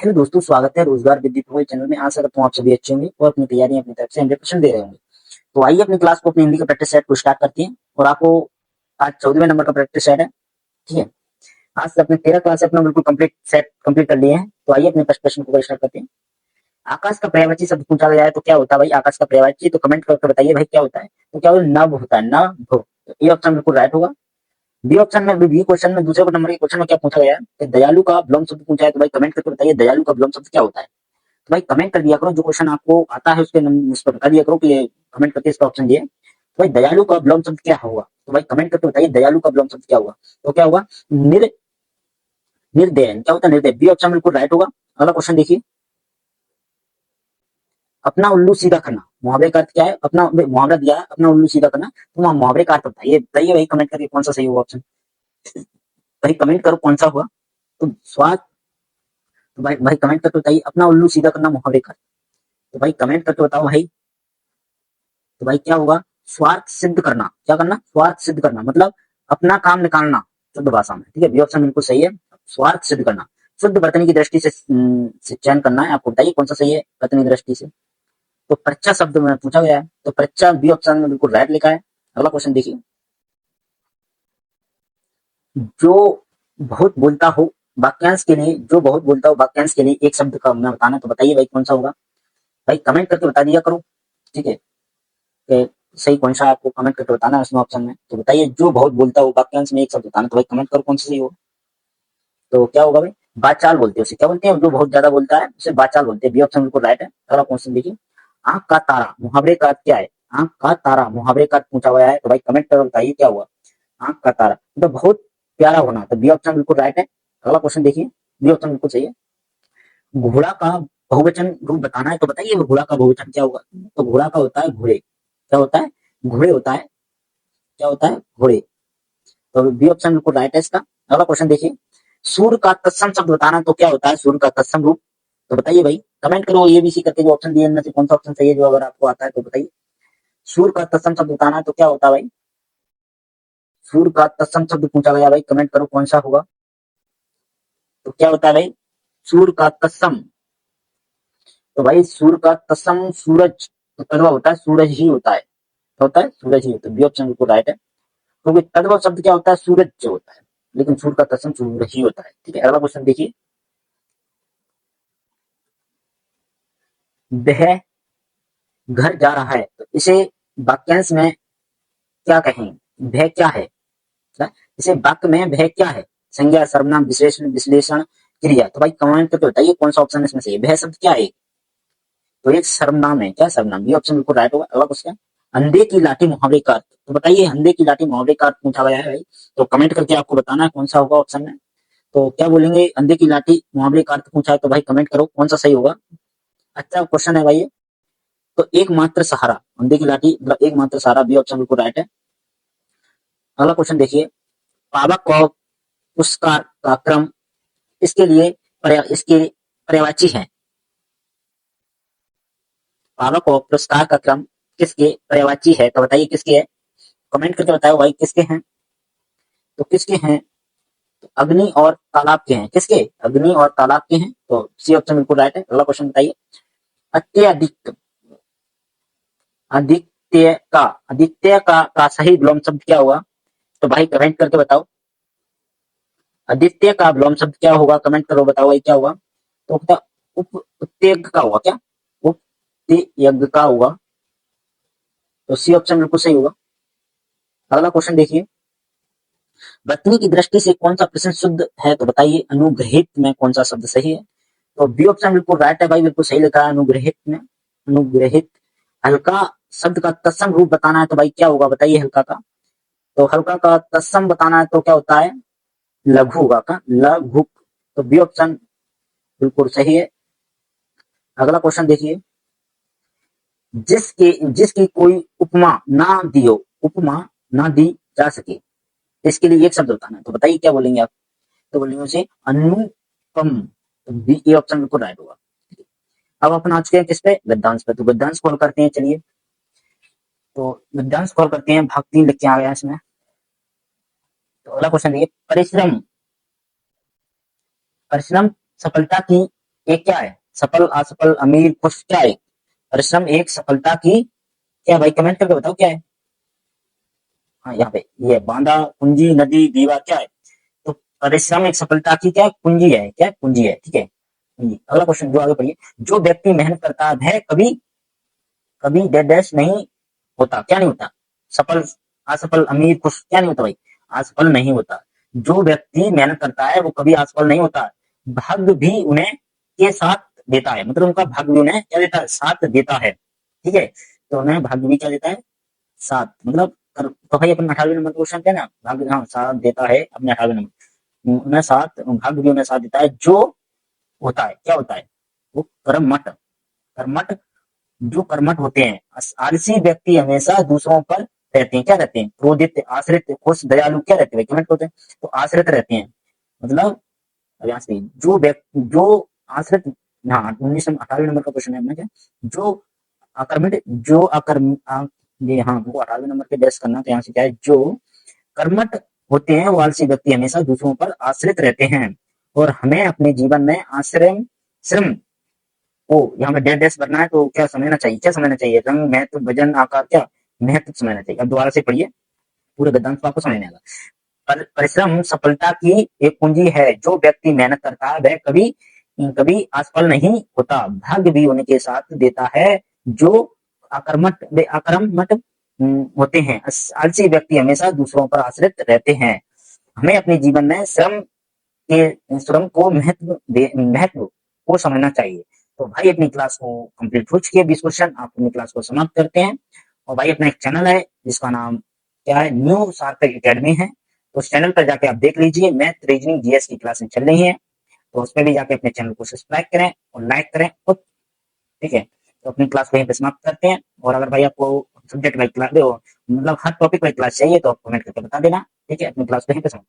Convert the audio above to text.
Hello दोस्तों, स्वागत है रोजगार विद्युत मोबाइल चैनल में। आशा करता हूँ आप सभी अच्छे होंगे और अपनी तैयारी अपनी तरफ से 100% दे रहे होंगे। तो आइए अपनी क्लास को, अपनी हिंदी का प्रैक्टिस सेट को स्टार्ट करते हैं। और आपको आज 14वें नंबर का प्रैक्टिस सेट है। ठीक है, आज से अपने 13 क्लास अपना बिल्कुल कंप्लीट सेट कंप्लीट कर लिए हैं। तो आइए अपने फर्स्ट क्वेश्चन को स्टार्ट करते हैं। आकाश का पर्यायवाची शब्द पूछा गया है, तो क्या होता है भाई आकाश का पर्यायवाची? तो कमेंट करके बताइए भाई क्या होता है। तो क्या होता है? नभ होता है, नभ। तो ये ऑप्शन बिल्कुल राइट होगा। बी ऑप्शन में, बी क्वेश्चन में, दूसरे नंबर के क्वेश्चन में क्या पूछा गया है कि दयालु का विलोम शब्द पूछा है। तो भाई कमेंट करके बताइए दयालु का विलोम शब्द क्या होता है। तो भाई कमेंट कर दिया करो, जो क्वेश्चन आपको आता है उसके उस पर बता दिया करो कि ये कमेंट करके इसका ऑप्शन दिए। तो भाई दयालु का विलोम शब्द क्या होगा? तो भाई कमेंट करके बताइए दयालु का विलोम शब्द क्या होगा। तो क्या होगा? निर्दयन। क्या होता है? निर्दय। बी ऑप्शन बिल्कुल राइट होगा। अगला क्वेश्चन देखिए, अपना उल्लू सीधा करना मुहावरे का अर्थ क्या है? अपना मुहावरा दिया है, अपना उल्लू सीधा करना, तो मुहावरे का अर्थ बताइए। बताइए भाई कमेंट करके कौन सा सही होगा ऑप्शन। भाई कमेंट करो कौन सा हुआ। तो स्वाद। तो भाई कमेंट करके बताइए अपना उल्लू सीधा करना मुहावरे का। तो भाई कमेंट करके बताओ भाई। तो भाई क्या होगा? स्वार्थ सिद्ध करना। क्या करना? स्वार्थ सिद्ध करना, मतलब अपना काम निकालना शुद्ध भाषा में। ठीक है, बी ऑप्शन बिल्कुल सही है। स्वार्थ सिद्ध करना, शुद्ध वर्तनी की दृष्टि से चयन करना है आपको। बताइए कौन सा सही है वर्तनी की दृष्टि से। तो पर्चा शब्द में पूछा गया है, तो पर्चा बी ऑप्शन में बिल्कुल राइट लिखा है। अगला क्वेश्चन देखिए, जो बहुत बोलता हो वाक्यांश के लिए, जो बहुत बोलता हो वाक्यांश के लिए एक शब्द का मैं बताना। तो बताइए भाई कौन सा होगा। भाई कमेंट करके बता दिया करो। ठीक है, कि सही कौन सा आपको कमेंट करके बताना है उसमें ऑप्शन में। तो बताइए जो बहुत बोलता हो वाक्यांश में एक शब्द बताना। तो भाई कमेंट करो कौन सा सही हो। तो क्या होगा भाई? बाचाल बोलते हैं उसे। क्या बोलते हैं? जो बहुत ज्यादा बोलता है उसे बाचाल बोलते हैं। बी ऑप्शन बिल्कुल राइट है। अगला क्वेश्चन देखिए, आंख का तारा मुहावरे का अर्थ क्या है? आंख का तारा मुहावरे का अर्थ पूछा गया है। तो भाई कमेंट करो बताइए क्या हुआ। आंख का तारा तो बहुत प्यारा होना। तो बी ऑप्शन बिल्कुल राइट है। अगला क्वेश्चन देखिए, बी ऑप्शन बिल्कुल सही है। घोड़ा का बहुवचन रूप बताना है। तो बताइए घोड़ा का बहुवचन क्या होगा। तो घोड़ा का होता है घोड़े। क्या होता है? घोड़े होता है। क्या होता है? घोड़े। तो बी ऑप्शन बिल्कुल राइट है इसका। अगला क्वेश्चन देखिए, सूर्य का तत्सम शब्द बताना। तो क्या होता है सूर्य का तत्सम रूप? तो बताइए भाई कमेंट करो ए बी सी करके, जो ऑप्शन दिए इनमें से कौन सा ऑप्शन सही है, जो अगर आपको आता है तो बताइए। सूर्य का तत्सम शब्द बताना है, तो क्या होता है भाई? सूर्य का तत्सम शब्द पूछा गया भाई, कमेंट करो कौन सा होगा। तो क्या होता है भाई? सूर्य का तत्सम। तो भाई सूर्य का तत्सम सूरज। तो तदवा होता है सूरज ही होता है। क्या होता है? सूरज ही होता है। बी ऑप्शन बिल्कुल राइट है, क्योंकि तदभव शब्द क्या होता है? सूरज जो होता है, लेकिन सूर्य का तत्सम सूरज ही होता है। ठीक है, अगला क्वेश्चन देखिए, वह घर जा रहा है, तो इसे वाक्यांश में क्या कहें? वह क्या है? क्या? इसे वाक्य में वह क्या है? संज्ञा, सर्वनाम, विशेषण, विश्लेषण, क्रिया। तो भाई कमेंट करके बताइए कौन सा ऑप्शन इसमें सही है। वह शब्द क्या है? तो एक सर्वनाम है। क्या सर्वनाम? बी ऑप्शन बिल्कुल राइट होगा। अगला क्वेश्चन, अंधे की लाठी मुहावरे का अर्थ। तो बताइए अंधे की लाठी मुहावरे का अर्थ पूछा गया है भाई। तो कमेंट करके आपको बताना है कौन सा होगा ऑप्शन में। तो क्या बोलेंगे? अंधे की लाठी मुहावरे का अर्थ पूछा है, तो भाई कमेंट करो कौन सा सही होगा। अच्छा क्वेश्चन है भाई ये। तो एकमात्र सहारा, अंधे की लाठी मतलब एकमात्र सहारा, बी ऑप्शन बिल्कुल राइट है। अगला क्वेश्चन देखिए, पावक और पुरस्कार का क्रम इसके लिए इसके पर्यायवाची है। पावक और पुरस्कार का क्रम किसके पर्यायवाची है? तो बताइए किसके है। कमेंट करके बताओ भाई किसके हैं। तो किसके हैं? तो अग्नि और तालाब के हैं। किसके? अग्नि और तालाब के हैं। तो सी ऑप्शन बिल्कुल राइट है। अगला क्वेश्चन बताइए, अत्यधिक आदित्य का सही विलोम शब्द क्या हुआ? तो भाई कमेंट करके बताओ। आदित्य का विलोम शब्द क्या होगा? कमेंट करो बताओ भाई क्या होगा। तो क्या? उप उत्तेग का होगा। क्या? उपत्यग का होगा। तो सी ऑप्शन बिल्कुल सही होगा। अगला क्वेश्चन देखिए, वर्तनी की दृष्टि से कौन सा प्रश्न शुद्ध है? तो बताइए अनुग्रहित में कौन सा शब्द सही है। तो बी ऑप्शन बिल्कुल राइट है भाई, बिल्कुल सही लिखा है अनुग्रहित में। अनुग्रहित। हल्का शब्द का तत्सम रूप बताना है, तो भाई क्या होगा बताइए हल्का का। तो हल्का का तत्सम बताना है, तो क्या होता है? लघु होगा। का लघु। तो बी ऑप्शन बिल्कुल सही है। अगला क्वेश्चन देखिए, जिसकी कोई उपमा ना दियो, उपमा ना दी जा सके, इसके लिए एक शब्द बताना है। तो बताइए क्या बोलेंगे आप। तो बोलेंगे उसे अनुपम। तो बी ए ऑप्शन बिल्कुल राइट होगा। अब अपन आ चुके हैं किस पे? गद्यांश पे। तो गद्यांश कॉल करते हैं चलिए। तो गद्यांश कॉल करते हैं, भाग 3 लिख के आ गया इसमें। तो अगला क्वेश्चन देखिए, परिश्रम। परिश्रम सफलता की एक क्या है, सफल असफल अमीर खुश, क्या है? परिश्रम एक सफलता की, क्या भाई कमेंट करके बताओ क्या है? हाँ यहाँ पे ये बांधा, कुंजी, नदी, दीवार, क्या है? तो परिश्रम एक सफलता की क्या है? कुंजी है, क्या है? कुंजी है, ठीक है, कुंजी। अगला क्वेश्चन जो आगे पढ़िए, जो व्यक्ति मेहनत करता है कभी कभी डैश डैश नहीं होता, क्या नहीं होता? सफल असफल अमीर खुश, क्या नहीं होता भाई? असफल नहीं होता। जो व्यक्ति मेहनत करता है वो कभी असफल नहीं होता, भाग्य भी उन्हें के साथ देता है, मतलब उनका भाग्य भी उन्हें क्या देता है? साथ देता है, ठीक है। तो उन्हें भाग्य भी क्या देता है? साथ, मतलब तो भाई अपन 18वें नंबर क्वेश्चन थे ना, भाग्य हाँ साथ देता है अपने 18वें नंबर उन्हें साथ, भाग्य भी उन्हें साथ देता है, जो होता है, क्या होता है? वो कर्मठ, कर्मठ, जो कर्मठ होते हैं। आलसी व्यक्ति हमेशा दूसरों पर रहते हैं, क्या रहते हैं? क्रोधित, आश्रित, खुश, दयालु, क्या रहते हैं? कमेंट होते हैं, तो आश्रित रहते हैं, मतलब यहाँ से जो व्यक्ति जो आश्रित, हाँ 18वें नंबर का क्वेश्चन है अपना, क्या जो अकर्मित, जो ये हाँ वो 18वें नंबर पे बेस करना, तो यहाँ से क्या है? जो कर्मठ होते हैं वो आलसी व्यक्ति हमेशा दूसरों पर आश्रित रहते हैं, और हमें अपने जीवन में आश्रय श्रम ओ यहाँ पे डेड डैश भरना है, तो क्या समझना चाहिए? क्या समझना चाहिए? रंग, महत्व, वजन, आकार, क्या महत्व समझना चाहिए। अब दोबारा से पढ़िए पूरे गद्यांश को, आपको समझ में आएगा। परिश्रम सफलता की एक कुंजी है, जो व्यक्ति मेहनत करता है वह कभी कभी असफल नहीं होता, भाग्य भी उन्हीं के साथ देता है, जो आक्रमट वे आक्रमट होते हैं। आलसी व्यक्ति हमेशा दूसरों पर आश्रित रहते हैं। हमें अपने जीवन में श्रम को महत्व को समझना चाहिए। तो भाई अपनी क्लास को कंप्लीट हो चुकी है, 20 क्वेश्चन, आप अपनी क्लास को समाप्त करते हैं। और भाई अपना एक चैनल है जिसका नाम क्या है? न्यू सार्थक एकेडमी है, तो उस चैनल पर जाके आप देख लीजिए, मैथ रीजनिंग जीएस की क्लासें चल रही हैं, तो उसमें भी जाके अपने चैनल को सब्सक्राइब करें और लाइक करें, और ठीक है। तो अपनी क्लास को यहीं पे समाप्त करते हैं, और अगर भाई आपको सब्जेक्ट वाइज क्लास मतलब हर टॉपिक वाइज क्लास चाहिए तो आप कमेंट करके बता देना, ठीक है। अपनी क्लास को यहीं पे समाप्त